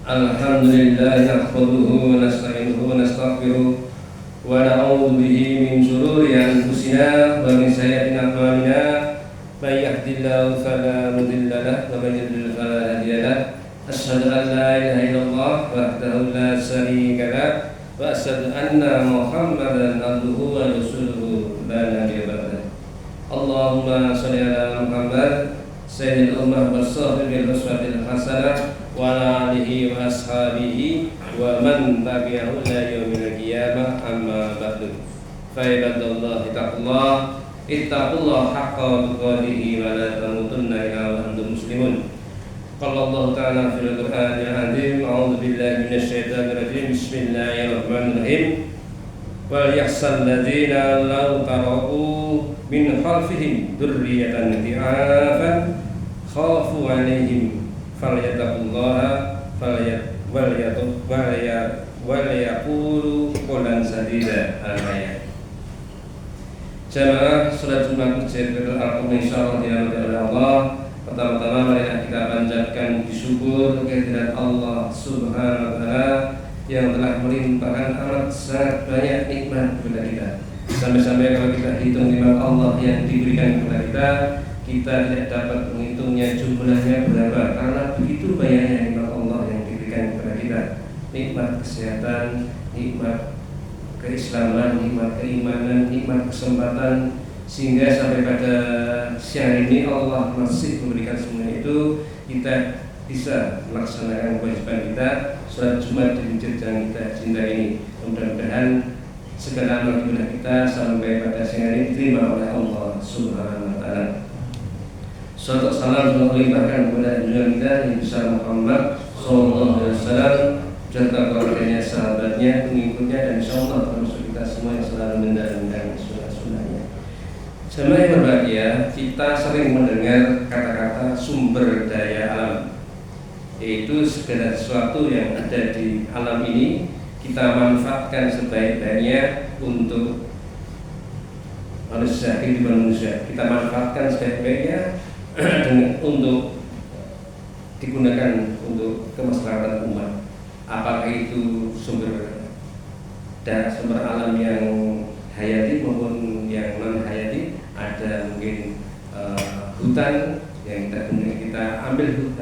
Alhamdulillah nahmaduhu wa nasta'inuhu wa nastaghfiruh wa na'udzu bihi min shururi anfusina wa min sayyiati a'malina may yahdihillahu fala mudilla lahu wa may yudlil fala hadiya lahu asyhadu an la ilaha illallah wahdahu la syarika lahu wa asyhadu anna Muhammadan abduhu wa rasuluhu la nabiyya ba'dahu. Allahumma shalli ala Muhammad sayyidil ummah wa sahbihi uswatil hasanah wa ala alihi wa ashabihi wa man tabi'ahu ila yaumil qiyamah amma ba'du. Fa ibadallahi taqullah ittaqullaha haqqa tuqatih wa la tamutunna illa wa antum muslimun. Qala Allah ta'ala fil Qur'anil 'azim a'udzu billahi minasy syaithanir rajim bismillahirrahmanirrahim wal yahsal ladzina law taraku min khalfihim dzurriyyatan dhi'afan khafu 'alaihim falyattaqullaha walyaqulu qawlan sadida. Al-ayat. Jamaah salat Jumat Masjid Al-Aqsa insyaallah dirahmati oleh Allah. Pertama-tama mari kita panjatkan syukur kehadirat Allah Subhanahu wa taala yang telah melimpahkan amat sangat banyak nikmat kepada kita. Sampai-sampai kalau kita hitung nikmat Allah yang diberikan kepada kita, kita tidak dapat menghitungnya jumlahnya berapa, karena begitu banyaknya nikmat Allah yang diberikan kepada kita. Nikmat kesehatan, nikmat keislaman, nikmat keimanan, nikmat kesempatan, sehingga sampai pada siang ini Allah masih memberikan semua itu, kita bisa melaksanakan kewajiban kita sholat Jumat di masjid yang kita cinta ini. Mudah-mudahan segala amal ibadah kita sampai pada siang ini diterima oleh Allah Subhanahu wa taala. Salawat salam semoga dilimpahkan kepada junjungan kita Nabi besar Muhammad sallallahu alaihi wasallam, serta keluarganya, sahabatnya, pengikutnya, dan insyaallah termasuk kita semua yang selalu menjalankan sunnah-sunnahnya. Jemaah yang berbahagia, kita sering mendengar kata-kata sumber daya alam, yaitu segala sesuatu yang ada di alam ini kita manfaatkan sebaik-baiknya untuk manusia, kehidupan manusia. Kita manfaatkan sebaik-baiknya untuk digunakan untuk kemaslahatan umat. Apakah itu sumber alam yang hayati maupun yang non hayati. Ada mungkin hutan yang kita ambil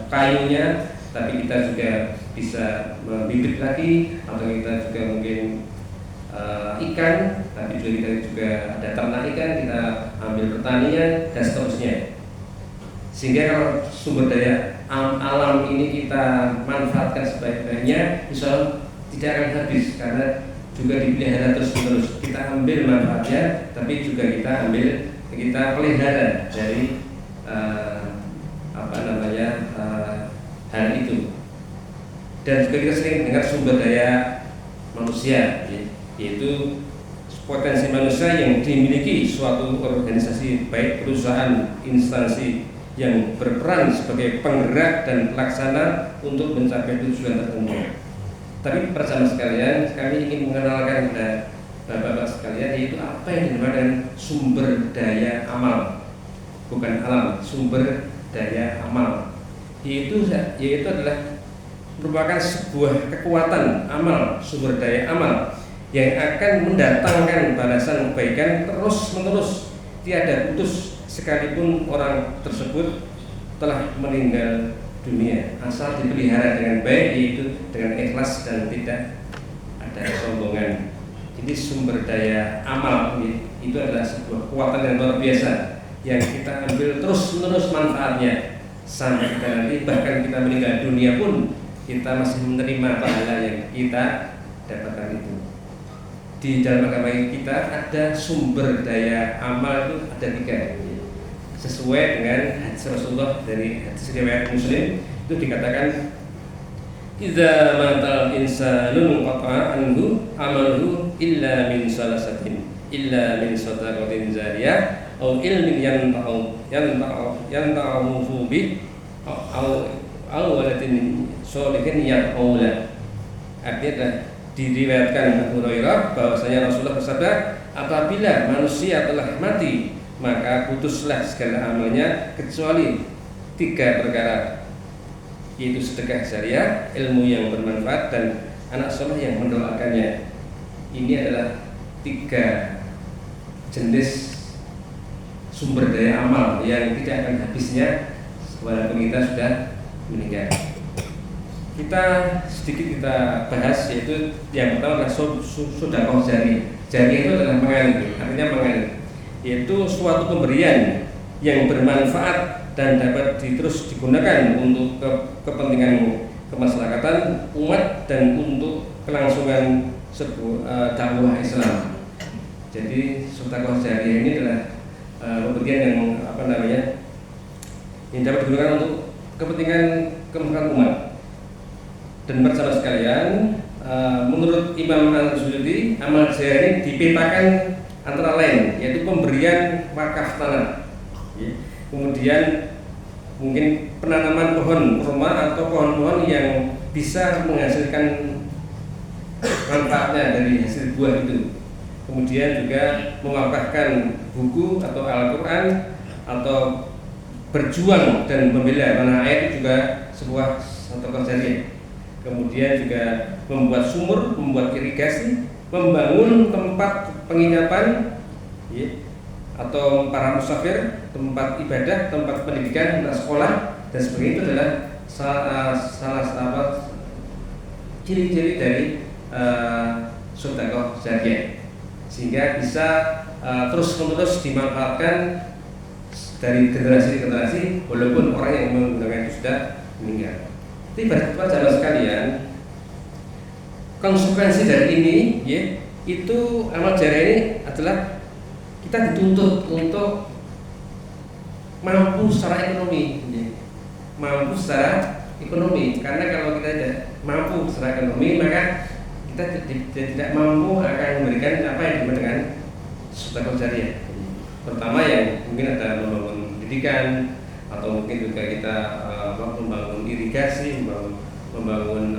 kayunya, tapi kita juga bisa membibit lagi, atau kita juga mungkin ikan, tapi juga kita juga ada ternak ikan, kita ambil pertanian dan seterusnya. Sehingga kalau sumber daya alam ini kita manfaatkan sebaik-baiknya, insya Allah tidak akan habis, karena juga dipelihara terus-menerus. Kita ambil manfaatnya, tapi juga kita pelihara dari hal itu. Dan juga kita sering dengar sumber daya manusia, yaitu potensi manusia yang dimiliki suatu organisasi, baik perusahaan, instansi yang berperan sebagai penggerak dan pelaksana untuk mencapai tujuan tertentu. Tapi bersama sekalian, kami ingin mengenalkan kepada bapak-bapak sekalian, yaitu apa yang dinamakan sumber daya amal, bukan alam, sumber daya amal. Yaitu adalah merupakan sebuah kekuatan amal, sumber daya amal yang akan mendatangkan balasan kebaikan terus-menerus, tiada putus, sekalipun orang tersebut telah meninggal dunia, asal dipelihara dengan baik, yaitu dengan ikhlas dan tidak ada kesombongan. Jadi sumber daya amal itu adalah sebuah kekuatan yang luar biasa yang kita ambil terus-menerus manfaatnya sampai kita nanti, bahkan kita meninggal dunia pun kita masih menerima pahala yang kita dapatkan itu. Di dalam agama kita ada sumber daya amal itu ada 3, sesuai dengan hadis Rasulullah dari hadis riwayat Muslim. Itu dikatakan idza matal insanu qata'a anhu amaluhu illa min salasatin, illa min sadaqatin jariyah aw ilmin yanta'u bi aw waladin sholihin yaqula. Artinya diriwayatkan Abu Hurairah bahwasanya Rasulullah bersabda, apabila manusia telah mati maka putuslah segala amalnya kecuali 3 perkara, yaitu sedekah jariah, ilmu yang bermanfaat, dan anak soleh yang mendoakannya. Ini adalah 3 jenis sumber daya amal yang tidak akan habisnya walaupun kita sudah meninggal. Kita bahas, yaitu yang pertama adalah sedekah jariah. Jariah itu adalah mengalir, artinya mengalir, yaitu suatu pemberian yang bermanfaat dan dapat terus digunakan untuk kepentingan kemasyarakatan umat dan untuk kelangsungan dakwah Islam. Jadi sedekah jariah ini adalah pemberian yang dapat digunakan untuk kepentingan kemaslahatan umat. Dan bersama sekalian, menurut Imam Al-Suyuti, amal jariah ini dipetakan antara lain, yaitu pemberian wakaf tanah, kemudian mungkin penanaman pohon kurma atau pohon-pohon yang bisa menghasilkan manfaatnya dari hasil buah itu. Kemudian juga mewakafkan buku atau Al-Quran, atau berjuang dan membela tanah air itu juga sebuah sedekah jariah. Kemudian juga membuat sumur, membuat irigasi, membangun tempat penginapan, atau para musafir, tempat ibadah, tempat pendidikan, tempat sekolah dan sebagainya. Itu adalah salah ciri-ciri dari sedekah jariah, sehingga bisa terus-menerus dimanfaatkan dari generasi ke generasi walaupun orang yang menggunakan itu sudah meninggal. Tapi pada sekalian, konsekuensi dari ini, itu amal jariah ini adalah kita dituntut untuk mampu secara ekonomi, mampu secara ekonomi. Karena kalau kita tidak mampu secara ekonomi, maka kita tidak mampu akan memberikan apa yang disebut dengan sedekah jariah. Pertama yang mungkin ada membangun pendidikan, atau mungkin juga kita membangun irigasi, membangun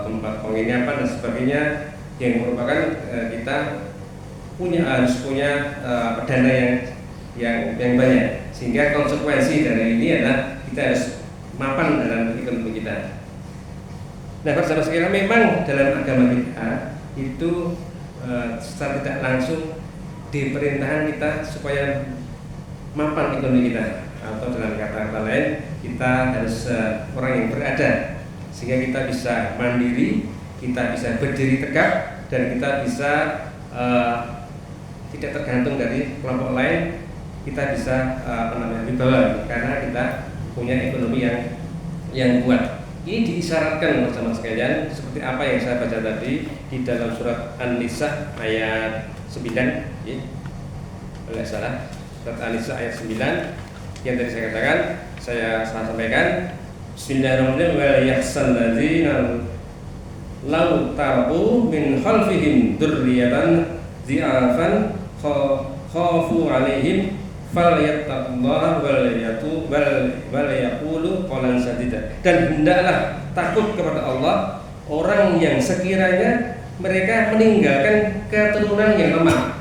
tempat penginapan dan sebagainya, yang merupakan kita harus punya dana yang banyak, sehingga konsekuensi dari ini adalah kita harus mapan dalam ekonomi kita. Nah, saudara sekalian, memang dalam agama kita itu secara tidak langsung diperintahkan kita supaya mapan ekonomi kita, atau dalam kata-kata lain, kita harus orang yang berada, sehingga kita bisa mandiri, kita bisa berdiri tegak, dan kita bisa tidak tergantung dari kelompok lain. Kita bisa dibawa karena kita punya ekonomi yang kuat. Ini diisyaratkan bersama sekalian seperti apa yang saya baca tadi di dalam surat An-Nisa ayat 9, kalau tidak salah, surat An-Nisa ayat 9 yang tadi saya katakan, saya sampaikan. Bismillahirrahmanirrahim. Wa yahsal ladzina law taraku min khalfihim dzurriyyatan dhi'afan khafu 'alaihim falyattaqullaha wal yaqulu qawlan sadida. Dan hendaklah takut kepada Allah orang yang sekiranya mereka meninggalkan keturunan yang lemah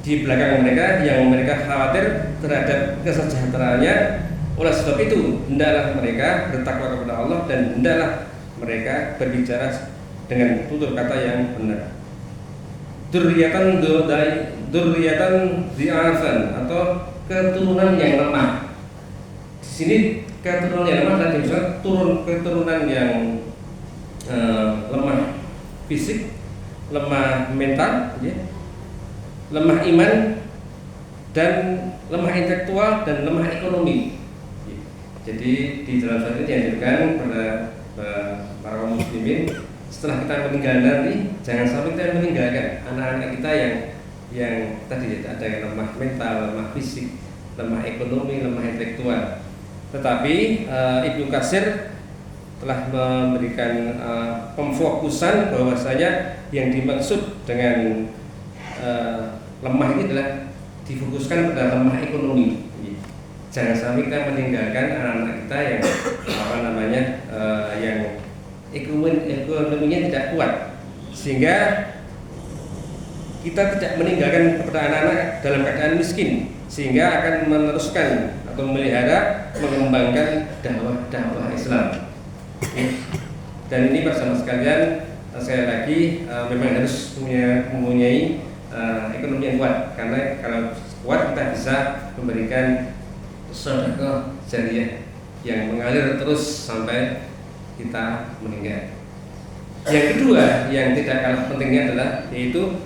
di belakang mereka, yang mereka khawatir terhadap kesejahteraannya. Oleh sebab itu, hendaklah mereka bertakwa kepada Allah, dan hendaklah mereka berbicara dengan tutur kata yang benar. Dzurriyyatan dhi'afan, atau keturunan yang lemah. Di sini keturunan yang lemah adalah misalnya keturunan yang lemah fisik, lemah mental, lemah iman, dan lemah intelektual, dan lemah ekonomi. Jadi di dalam surat ini dianjurkan pada para kaum muslimin, setelah kita meninggal nanti, jangan sampai kita meninggalkan anak-anak kita yang tadi ada yang lemah mental, lemah fisik, lemah ekonomi, lemah intelektual. Tetapi Ibnu Katsir telah memberikan pemfokusan bahwasanya yang dimaksud dengan lemah ini adalah difokuskan pada lemah ekonomi. Jangan sampai kita meninggalkan anak-anak kita yang ekonominya tidak kuat, sehingga kita tidak meninggalkan kepada anak-anak dalam keadaan miskin, sehingga akan meneruskan atau memelihara, mengembangkan dakwah Dan ini bersama sekalian sekali lagi memang harus mempunyai ekonomi yang kuat, karena kalau kuat kita bisa memberikan sedekah jariah yang mengalir terus sampai kita meninggal. Yang kedua yang tidak kalah pentingnya adalah yaitu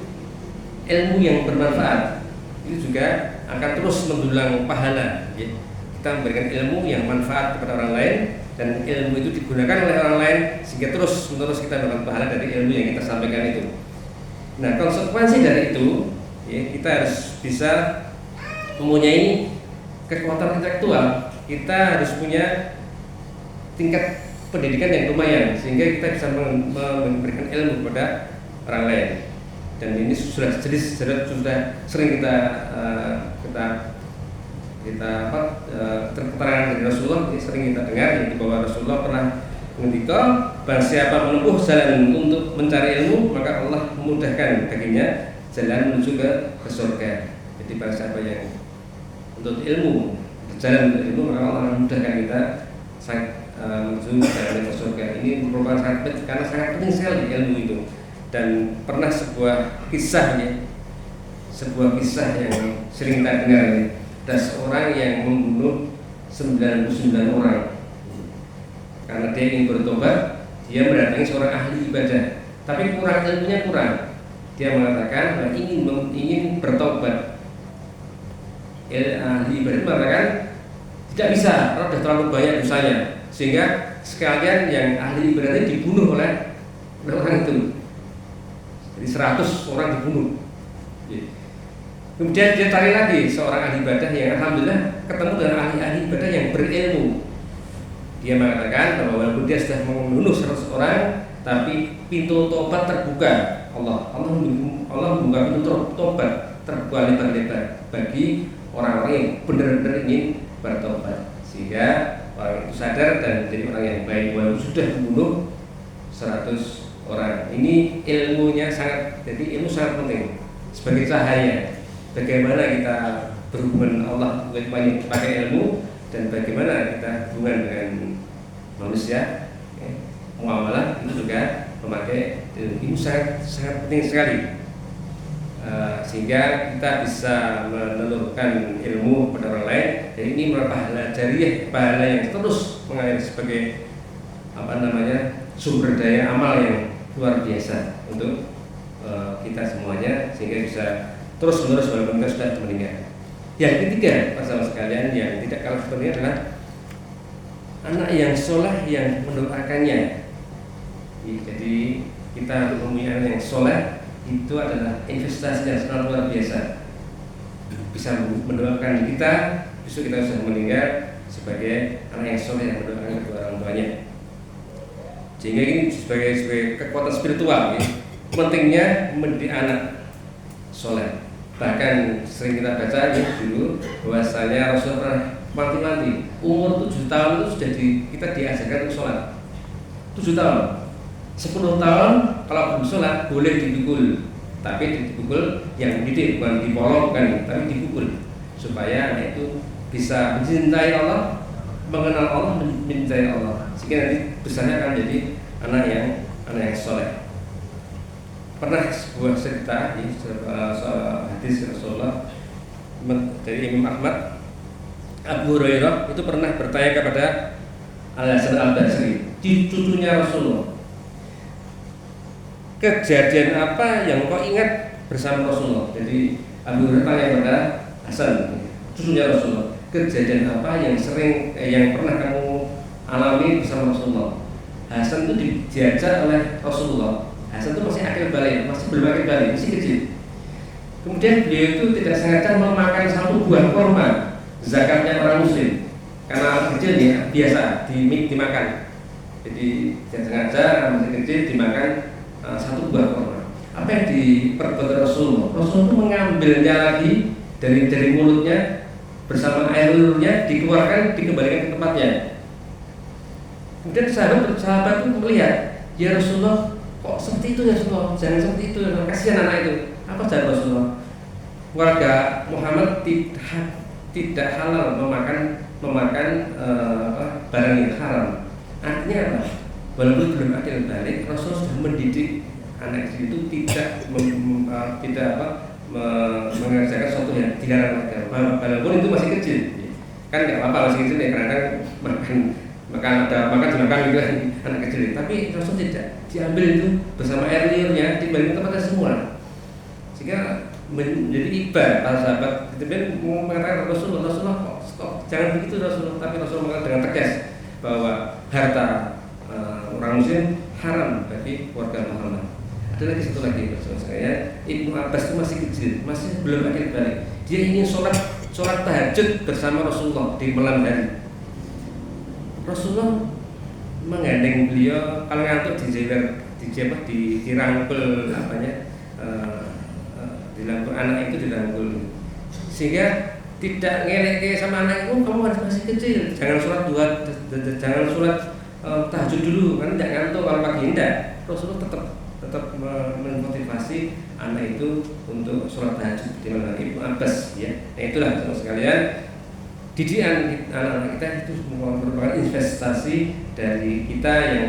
ilmu yang bermanfaat. Itu juga akan terus mendulang pahala, ya. Kita memberikan ilmu yang manfaat kepada orang lain, dan ilmu itu digunakan oleh orang lain sehingga terus menerus kita mendapat pahala dari ilmu yang kita sampaikan itu. Nah, konsekuensi dari itu, ya, kita harus bisa mempunyai kekuatan intelektual. Kita harus punya tingkat pendidikan yang lumayan sehingga kita bisa memberikan ilmu kepada orang lain. Dan ini sudah sering kita keterangan dari Rasulullah, sering kita dengar, yaitu bahwa Rasulullah pernah mengendikkan, barang siapa menempuh jalan untuk mencari ilmu, maka Allah memudahkan baginya jalan menuju ke surga. Jadi barang siapa yang untuk ilmu, jalan untuk ilmu, maka Allah memudahkan kita menuju jalan ke surga. Ini merupakan karena sangat penting sekali ilmu itu. Dan pernah sebuah kisah yang sering kita dengar, ada seorang yang membunuh 99 orang karena dia ingin bertobat. Dia mendatangi seorang ahli ibadah, tapi ilmunya kurang. Dia mengatakan ingin bertobat. Ahli ibadah mengatakan tidak bisa, karena sudah terlalu banyak dosanya, sehingga sekalian yang ahli ibadah ini dibunuh oleh orang itu. Jadi 100 orang dibunuh. Kemudian dia cari lagi seorang ahli ibadah yang alhamdulillah ketemu dengan ahli ibadah yang berilmu. Dia mengatakan bahwa walaupun dia sudah membunuh 100 orang, tapi pintu tobat terbuka. Allah membuka pintu tobat terbuka lebar-lebar bagi orang-orang yang benar-benar ingin bertobat, sehingga orang itu sadar dan menjadi orang yang baik walaupun sudah membunuh 100 orang. Ini ilmunya jadi ilmu sangat penting sebagai cahaya. Bagaimana kita berhubungan Allah pakai ilmu, dan bagaimana kita hubungan dengan manusia, muamalah itu juga memakai ilmu sangat penting sekali, sehingga kita bisa menelurkan ilmu kepada orang lain. Dan ini merupakan pahala jariah, pahala yang terus mengalir sebagai sumber daya amal yang luar biasa untuk kita semuanya, sehingga bisa terus menerus walaupun kita sudah meninggal. Yang ketiga, bersama sekalian, yang tidak kalah pentingnya adalah anak yang soleh yang mendoakannya. Jadi kita mempunyai anak yang soleh itu adalah investasi yang sangat luar biasa. Bisa mendoakan kita, besok kita sudah meninggal sebagai anak yang soleh yang mendoakan kedua orang tuanya. Sehingga ini sebagai kekuatan spiritual, ya. Pentingnya mendidik anak soleh. Bahkan sering kita baca dulu bahwasanya Rasulullah pernah mati umur 7 tahun itu sudah kita diajarkan untuk sholat. 7 tahun, 10 tahun kalau belum sholat boleh dipukul, tapi dipukul yang mendidik, bukan dipolongkan, tapi dipukul supaya anak itu bisa mencintai Allah, mengenal Allah, mencintai Allah, sehingga nanti besarnya akan jadi anak yang soleh. Pernah sebuah cerita di hadis Rasulullah dari Imam Ahmad, Abu Hurairah itu pernah bertanya kepada Al-Hasan Al-Basri, cucunya Rasulullah, kejadian apa yang kau ingat bersama Rasulullah? Jadi Abu Hurairah tanya kepada Hasan, cucunya Rasulullah, kejadian apa yang pernah kamu alami bersama Rasulullah? Hasan itu diajak oleh Rasulullah. Hasan itu masih akil balik, masih belum akil balik, masih kecil. Kemudian beliau itu tidak sengaja memakan satu buah kurma, zakatnya orang muslim, karena anak kecil ya biasa dimakan. Jadi tidak sengaja masih kecil dimakan satu buah kurma. Apa yang diperbuat Rasulullah? Rasulullah itu mengambilnya lagi dari mulutnya bersama air liurnya, dikeluarkan, dikembalikan ke tempatnya. Kemudian sahabat itu melihat, ya Rasulullah, kok seperti itu ya Rasulullah, jangan seperti itu, kasihan anak itu. Apa jawab Rasulullah? Warga Muhammad tidak halal memakan barang yang haram. Artinya apa? walaupun belum akil balik, Rasul sudah mendidik anak kecil itu mengerjakan sesuatu yang dilarang agama, walaupun itu masih kecil. Kan nggak apa-apa masih kecil ya, karena makan dimakan gitu anak kecil. Tapi Rasul tidak, diambil itu bersama air liurnya dibanding tempatnya semua, sehingga menjadi iba para sahabat. Kemudian mengatakan Rasulullah kok jangan begitu Rasulullah, tapi Rasulullah mengatakan dengan tegas bahwa harta orang muslim haram bagi warga Muhammad. Ada lagi satu lagi bersama saya, Ibnu Abbas itu masih kecil, masih belum akil balik. Dia ingin sholat tahajud bersama Rasulullah di malam hari. Rasulullah menggandeng beliau, kalau ngantuk dirangkul dirangkul anak itu dirangkul, sehingga tidak ngelek sama anak itu, kamu masih kecil, jangan sholat tahajud dulu, kan tidak ngantuk kalau pagi. Tidak, Rasulullah tetap memotivasi anak itu untuk sholat tahajud di malam hari. Ibnu Abbas ya. Nah itulah teman sekalian, didikan anak-anak kita itu merupakan investasi dari kita yang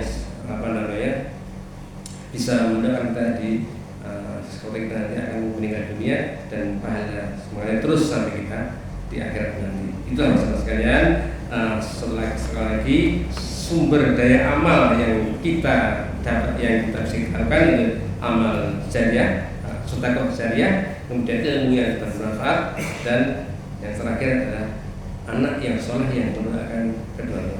bisa mendoakan kita di sekolah kita nanti akan meninggal dunia, dan pahala semuanya terus sampai kita di akhirat nanti. Itulah teman sekalian, sekali lagi sumber daya amal yang kita dapat, yang kita bisa lakukan itu amal jariah, sedekah jariah, kemudian ilmu yang bermanfaat, dan yang terakhir adalah anak yang soleh yang mendoakan kedua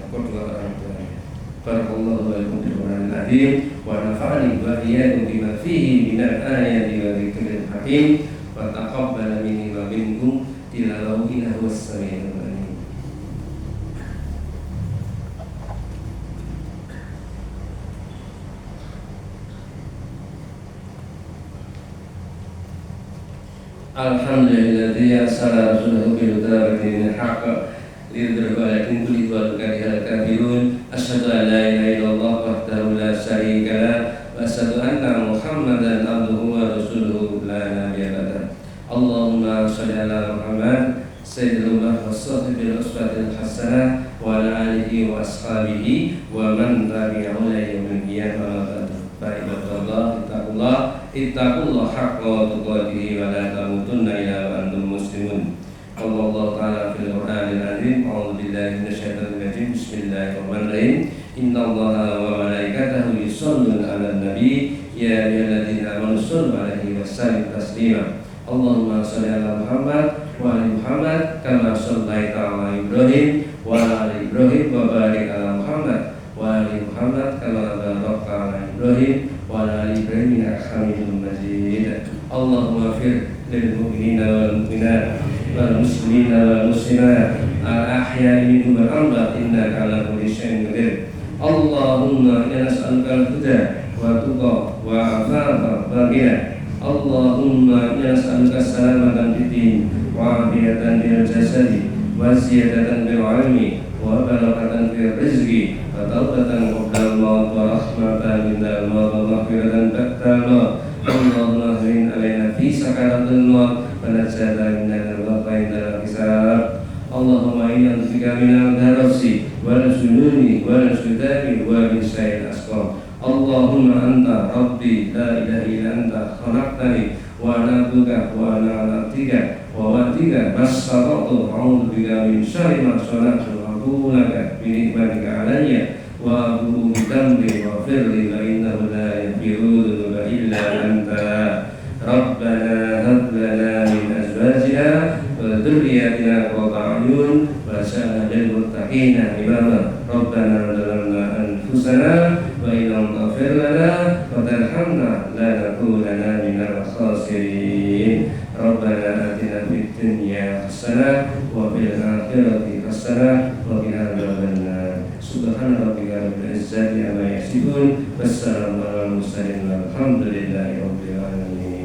orang tuanya. Barakallahu lakum fil Qur'anil azim wa nafa'ani wa iyyakum bima fihi minal ayati wa dzikril hakim wa taqabbal minni wa minkum tilawatan innahu was-sami'ul alim. Alhamdulilladzi arsala rasulahu bil huda wa dinil haqq liyudhhirahu 'ala dini kullihi walau karihal kafirun. Asyhadu an la ilaha illallah wahdahu la syarika lah wa asyhadu anna Muhammadan abduhu wa rasuluhu la nabiyya ba'dah. Allahumma shalli ala Muhammad sayyidil ummah wa sahibil uswatil hasanah wa ala alihi wa ashabihi wa man tabi'ahu ila yaumil qiyamah. Ittaqullah haqqa tuqatih wa la tamutunna illa wa antum muslimun. Allah ta'ala fil Qur'anil azim. A'udzu billahi minasyaitonir rajim. Bismillahirrahmanirrahim. Innallaha wa malaikatahu yusholluna 'alan nabi ya ayyuhalladzina amanu shollu 'alaihi wa sallimu taslima. Allahumma shalli ala Muhammad wa ali Muhammad kama shallaita ala Ibrahim wa ala ali Ibrahim wa barik ala Muhammad wa ali Muhammad kama barakta ala Ibrahim wa ala ali Ibrahim innaka Hamidum Majid. Allahumma fir lil mu'minina wal mu'minat wal muslimina wal muslimat al ahya'i minhum wal amwat innaka ala kulli syai'in qadir. Allahumma inna nas'aluka al-huda wa tuqa wa afafa wa ghina. Allahumma inna nas'aluka salamatan fid din wa afiyatan fil jasadi wa ziyadatan fil ilmi wa barakatan fil rizqi wa taubatan qabla al-maut wa rahmatan inda al-maut wa maghfiratan ba'da al-maut. Allahumma hrin alaina fi sakaratil maut wa najjata minal ghadab inda al-hisab. Allahumma inna nas'aluka minal darasi wal sununi wal sudari wa min syai'il asqam. Allahumma anta rabbi la ilaha illa anta khalaqtani wa ana abduka wa ana ala ahdika wa wa'dika mastata'tu a'udzu bika min syarri ma sana'tu aqulu laka bi ni'matika 'alayya wa aqulu bi dhanbi waghfir li fa innahu la yaghfiru dhunuba illa anta. Rabbana hab lana min azwajina wa dhurriyyatina qurrata a'yun waj'alna lil muttaqina imama. Rabbana zalamna anfusana wa illam taghfir lana wa tarhamna lanakunanna minal khasirin. Rabbana atina fid dunya hasanah wa fil akhirati hasanah wa qina adzabannar. Subhana rabbika rabbil izzati amma yasifun. Wassalamu alal mursalin walhamdulillahi rabbil alamin.